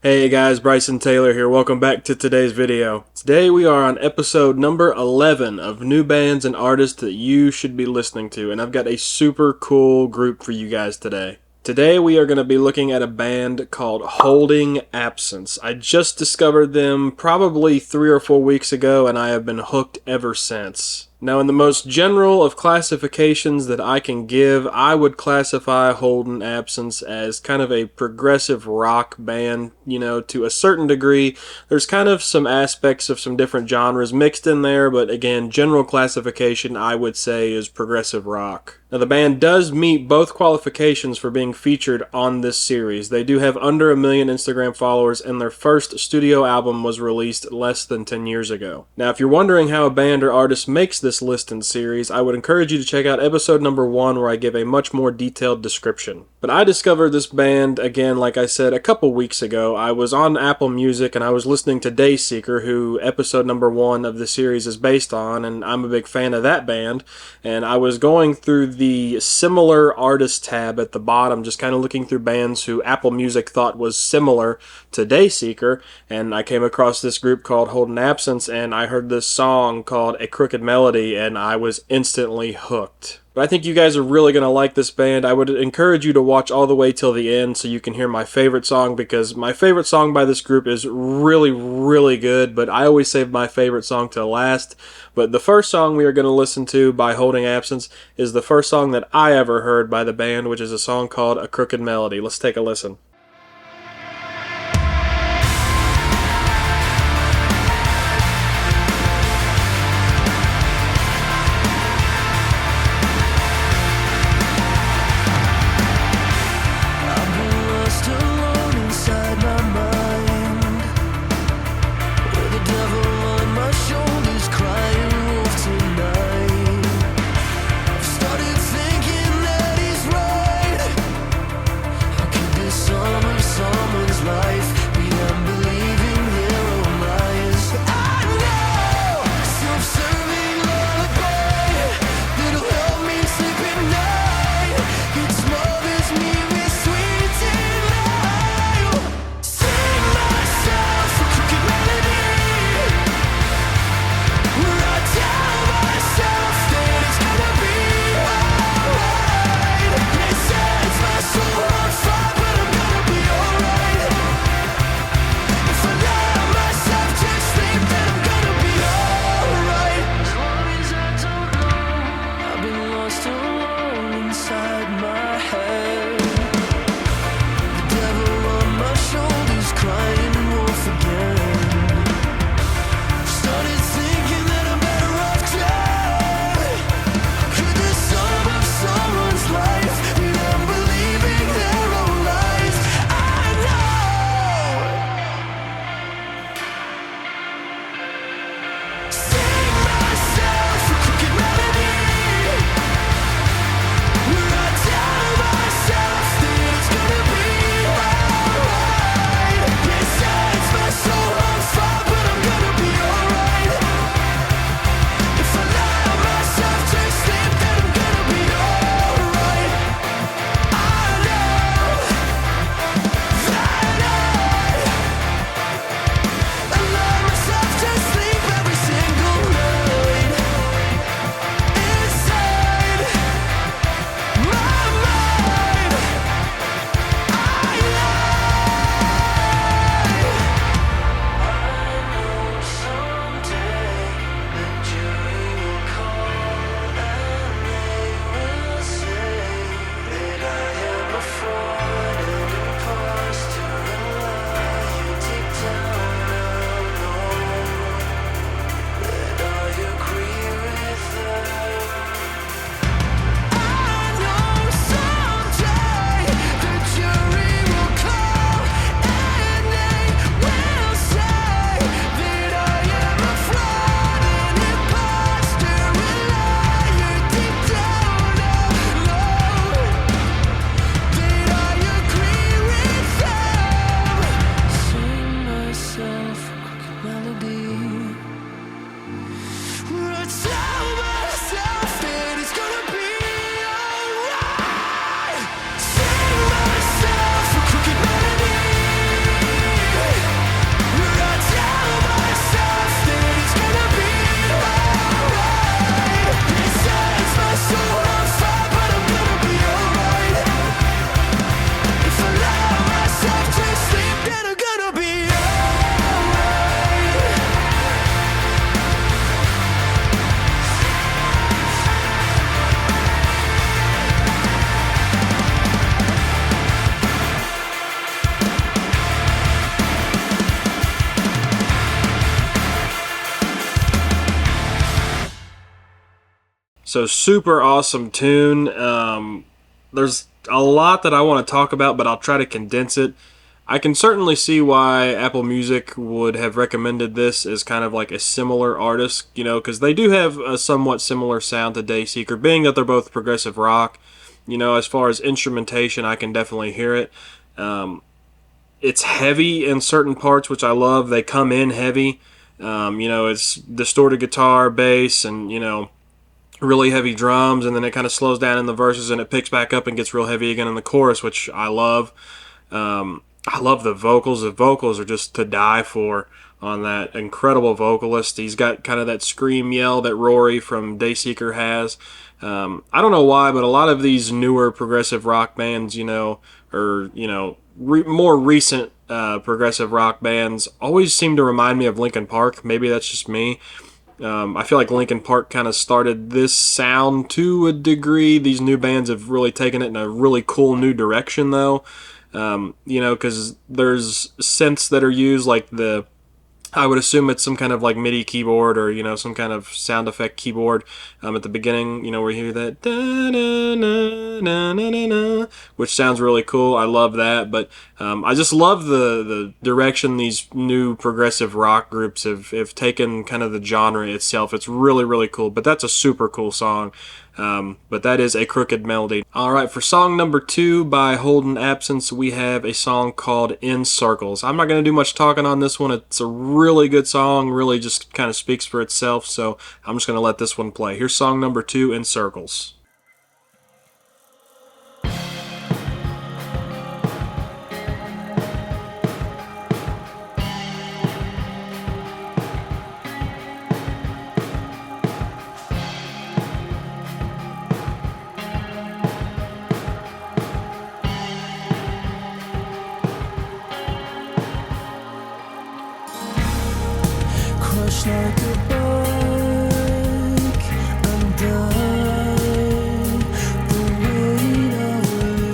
Hey guys, Bryson Taylor here. Welcome back to today's video. Today we are on episode number 11 of new bands and artists that you should be listening to, and I've got a super cool group for you guys today. Today we are going to be looking at a band called Holding Absence. I just discovered them probably 3 or 4 weeks ago, and I have been hooked ever since. Now, in the most general of classifications that I can give, I would classify Holding Absence as kind of a progressive rock band, to a certain degree. There's kind of some aspects of some different genres mixed in there, but again, general classification I would say is progressive rock. Now, the band does meet both qualifications for being featured on this series. They do have under 1 million Instagram followers, and their first studio album was released less than 10 years ago. Now, if you're wondering how a band or artist makes this list and series, I would encourage you to check out episode number 1 where I give a much more detailed description. But I discovered this band, again, like I said, a couple weeks ago. I was on Apple Music and I was listening to Dayseeker, who episode number 1 of the series is based on, and I'm a big fan of that band. And I was going through the similar artist tab at the bottom, just kind of looking through bands who Apple Music thought was similar to Dayseeker, and I came across this group called Holding Absence, and I heard this song called A Crooked Melody, and I was instantly hooked. But I think you guys are really going to like this band. I would encourage you to watch all the way till the end so you can hear my favorite song, because my favorite song by this group is really, really good, but I always save my favorite song till last. But the first song we are going to listen to by Holding Absence is the first song that I ever heard by the band, which is a song called A Crooked Melody. Let's take a listen. Started thinking that he's right. How could this all So super awesome tune. There's a lot that I want to talk about, but I'll try to condense it. I can certainly see why Apple Music would have recommended this as kind of like a similar artist, you know, because they do have a somewhat similar sound to Dayseeker, being that they're both progressive rock. You know, as far as instrumentation, I can definitely hear it. Um, it's heavy in certain parts, which I love. They come in heavy. You know, it's distorted guitar, bass, and, you know, really heavy drums, and then it kind of slows down in the verses and it picks back up and gets real heavy again in the chorus, which I love. I love the vocals. The vocals are just to die for on that incredible vocalist. He's got kind of that scream yell that Rory from Dayseeker has. I don't know why, but a lot of these newer progressive rock bands, you know, or, you know, more recent progressive rock bands always seem to remind me of Linkin Park. Maybe that's just me. I feel like Linkin Park kind of started this sound to a degree. These new bands have really taken it in a really cool new direction, though. You know, because there's synths that are used, like I would assume it's some kind of like MIDI keyboard or, you know, some kind of sound effect keyboard at the beginning, you know, where you hear that da-na-na-na-na-na-na, which sounds really cool. I love that. But I just love the direction these new progressive rock groups have taken kind of the genre itself. It's really, really cool. But that's a super cool song. But that is A Crooked Melody. Alright, for song number 2 by Holden Absence, we have a song called In Circles. I'm not going to do much talking on this one. It's a really good song, really just kind of speaks for itself, so I'm just going to let this one play. Here's song number 2, In Circles. Crushed like a bug, I'm done. The weight of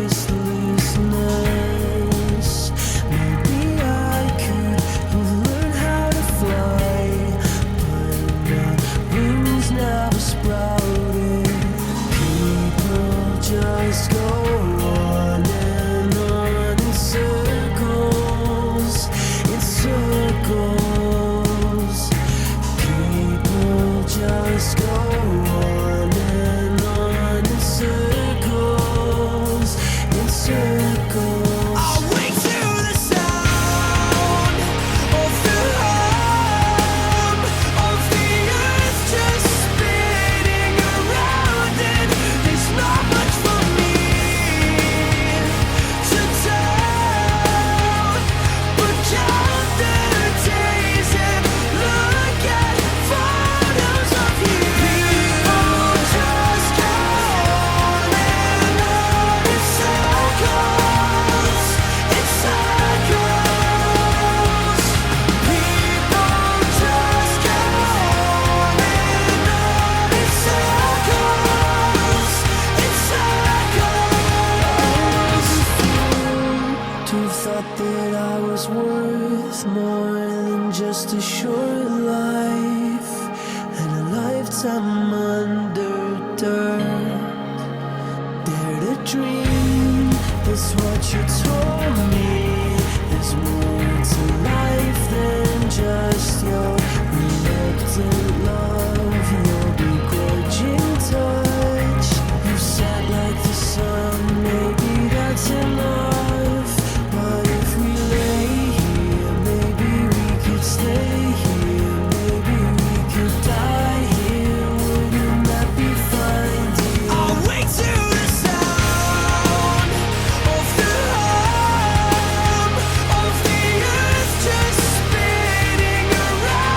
listlessness. Maybe I could have learned how to fly, but my wings never sprouted. People just go on and on in circles, in circles. Just go on and on in circles, in circles. I'll wake to the sound of the hum of the earth just spinning around, and there's not much for me to tell, but count the days and look at photos of you. People just go on and on in circles, in circles. People just go on and on in circles, in circles. To have thought that I was worth more than just a short life and a lifetime under dirt. Dare to dream, that's what you told me. There's more to life than just your reluctant love, your begrudging touch. You sat like the sun, maybe that's enough. But if we lay here, maybe we could stay here, maybe we could die here. Wouldn't that be fine, dear? I'll wake to the sound of the hum of the earth just spinning around.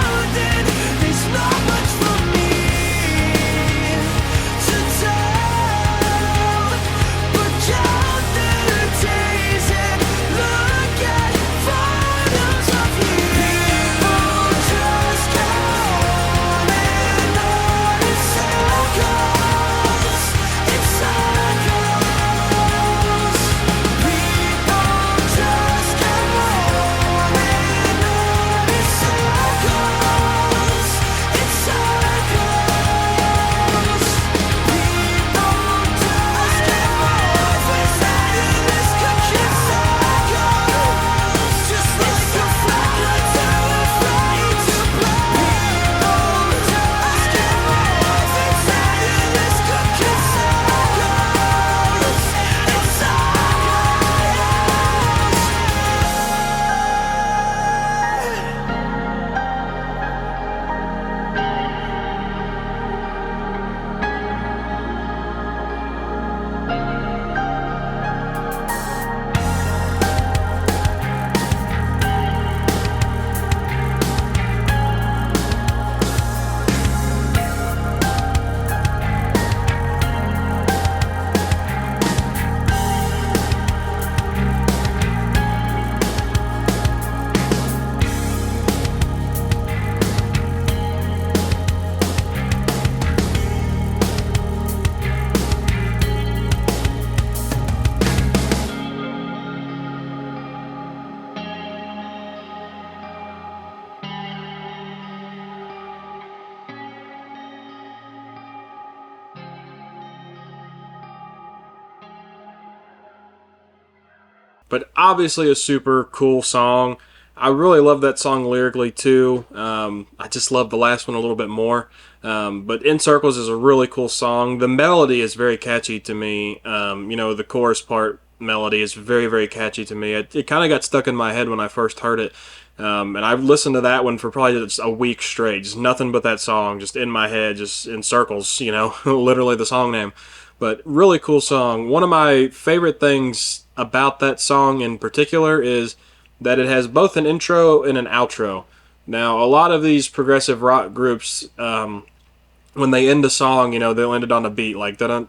But obviously a super cool song. I really love that song lyrically too. I just love the last one a little bit more. But In Circles is a really cool song. The melody is very catchy to me. The chorus part melody is very, very catchy to me. It kind of got stuck in my head when I first heard it. And I've listened to that one for probably just a week straight. Just nothing but that song, just in my head, just in circles, literally the song name. But really cool song. One of my favorite things about that song in particular is that it has both an intro and an outro. Now, a lot of these progressive rock groups, when they end a song, they'll end it on a beat like da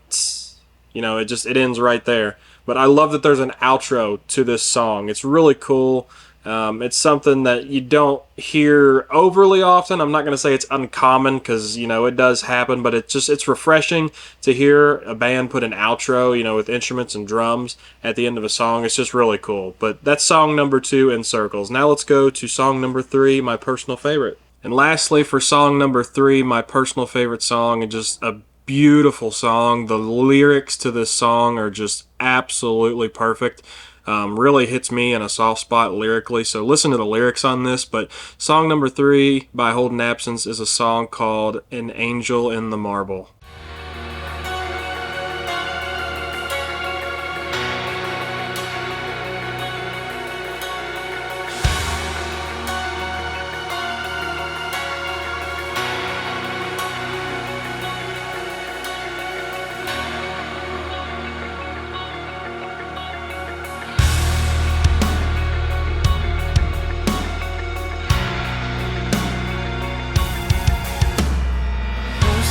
it ends right there. But I love that there's an outro to this song. It's really cool. It's something that you don't hear overly often. I'm not going to say it's uncommon because it does happen, but it's refreshing to hear a band put an outro, with instruments and drums at the end of a song. It's just really cool. But that's song number 2, In Circles. Now let's go to song number 3, my personal favorite. And lastly, for song number 3, my personal favorite song, and just a beautiful song. The lyrics to this song are just absolutely perfect. Really hits me in a soft spot lyrically, so listen to the lyrics on this. But song number 3 by Holden Absence is a song called An Angel in the Marble.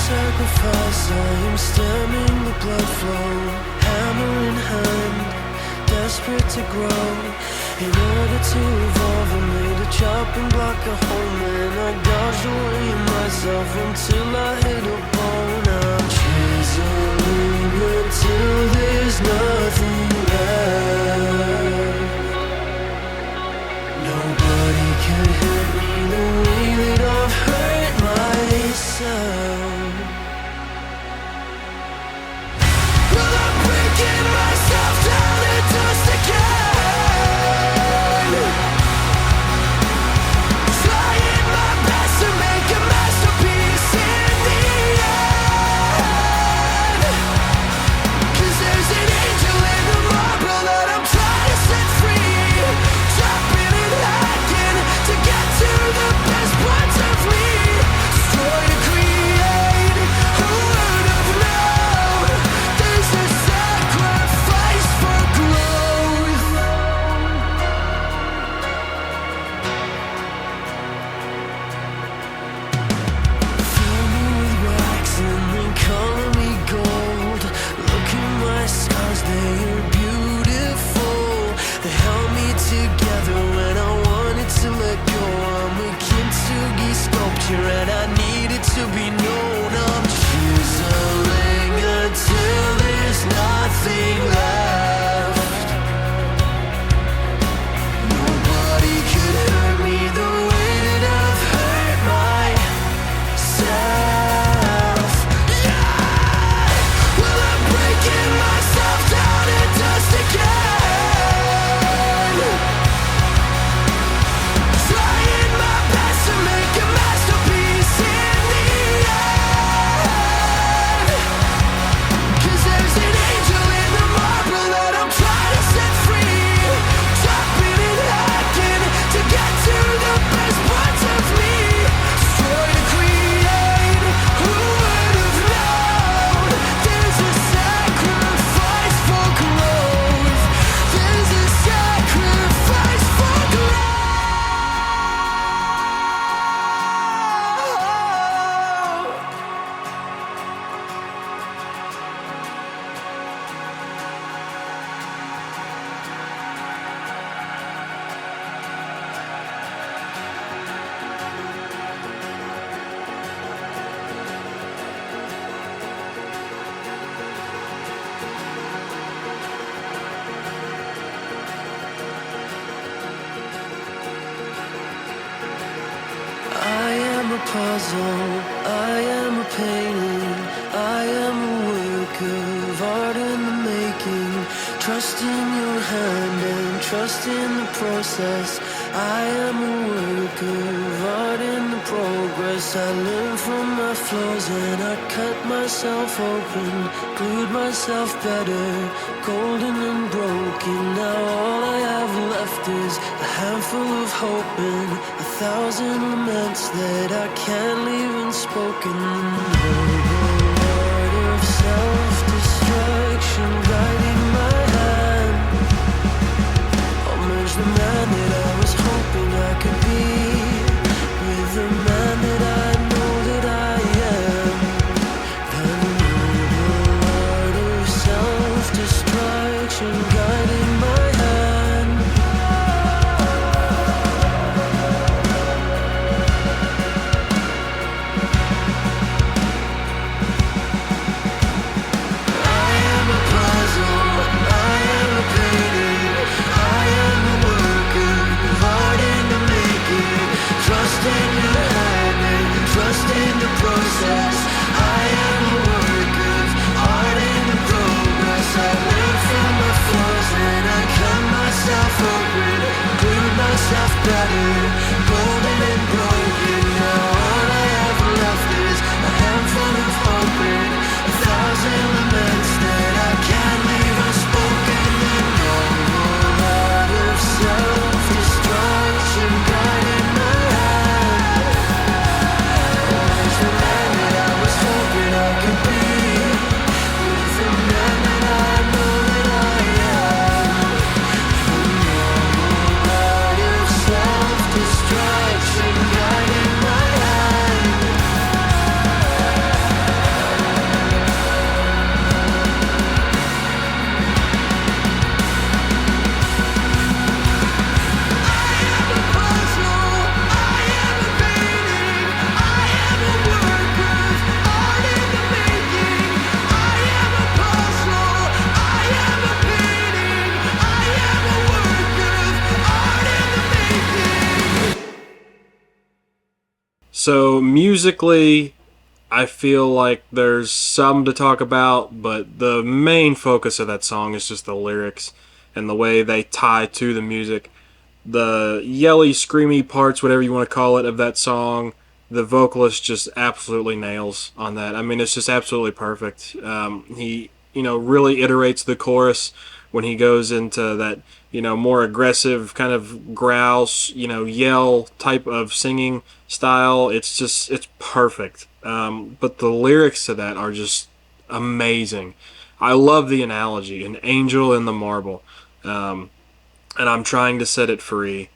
Sacrifice, I am stemming the blood flow, hammer in hand, desperate to grow. In order to evolve, I made a chopping block a home, and I gouged away myself until I hit a bone. I'm chiseling until there's nothing left. Nobody can hurt me the way that I've hurt myself. And I needed to be known. I'm chiseling until there's nothing left. Nobody could hurt me the way that I've hurt myself. Yeah! Well, I'm breaking myself down to dust again, trying my best to make a masterpiece in the end. 'Cause there's an angel in the marble that I'm trying to set free, chopping and hacking to get to the best parts of me, destroy to create. Who would have known? There's a sacrifice for growth. There's a sacrifice for growth. I am a puzzle, I am a painting, I am a work of art in the making. Trust in your hand and trust in the process. I am a work of art in the progress. I learn from my flaws and I cut myself open, glued myself better, golden and broken. Now all I have left is a handful of hope and 1,000 laments that I can't leave unspoken. The noble art of self-destruction guiding my hand. I'll merge the man that I was hoping I could be with the man that I know that I am. The noble art of self-destruction guiding my hand. I am a puzzle, I am a painting, I am a work of art in the making. Trust in your hand and trust in the process. I am a work of art in the progress. I learn from my flaws and I cut myself open, build myself better, golden and broken. Now all I have left is a handful of hope and 1,000 laments that I can't leave unspoken. The noble art of self-destruction guiding my hand. Always the man that I was hoping I could be, with the man that I know that I am. The noble art of self-destruction guiding my hand. So musically, I feel like there's some to talk about, but the main focus of that song is just the lyrics and the way they tie to the music. The yelly, screamy parts, whatever you want to call it, of that song, the vocalist just absolutely nails on that. I mean, it's just absolutely perfect. He, really iterates the chorus when he goes into that, more aggressive kind of growl, yell type of singing style. It's perfect. But the lyrics to that are just amazing. I love the analogy, an angel in the marble. And I'm trying to set it free.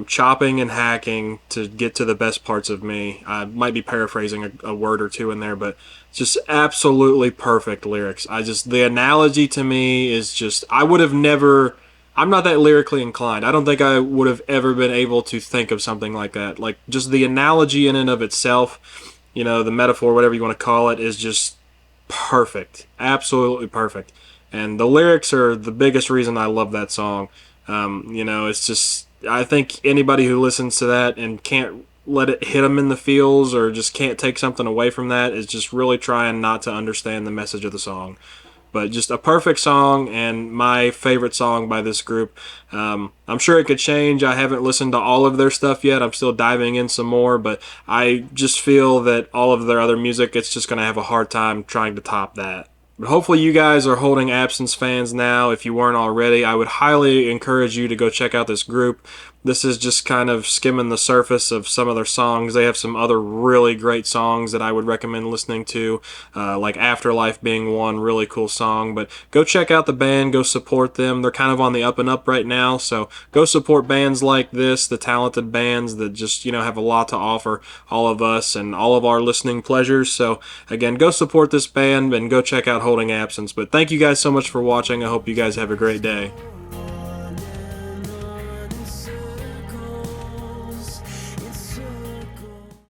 Chopping and hacking to get to the best parts of me. I might be paraphrasing a word or two in there, but just absolutely perfect lyrics. The analogy to me is just, I would have never, I'm not that lyrically inclined. I don't think I would have ever been able to think of something like that. Like, just the analogy in and of itself, the metaphor, whatever you want to call it, is just perfect. Absolutely perfect. And the lyrics are the biggest reason I love that song. It's just, I think anybody who listens to that and can't let it hit them in the feels or just can't take something away from that is just really trying not to understand the message of the song. But just a perfect song and my favorite song by this group. I'm sure it could change. I haven't listened to all of their stuff yet. I'm still diving in some more, but I just feel that all of their other music, it's just going to have a hard time trying to top that. But hopefully you guys are Holding Absence fans now. If you weren't already, I would highly encourage you to go check out this group. This is just kind of skimming the surface of some of their songs. They have some other really great songs that I would recommend listening to, like Afterlife being one really cool song. But go check out the band, go support them. They're kind of on the up and up right now, so go support bands like this, the talented bands that just, have a lot to offer all of us and all of our listening pleasures. So again, go support this band and go check out Holding Absence. But thank you guys so much for watching. I hope you guys have a great day.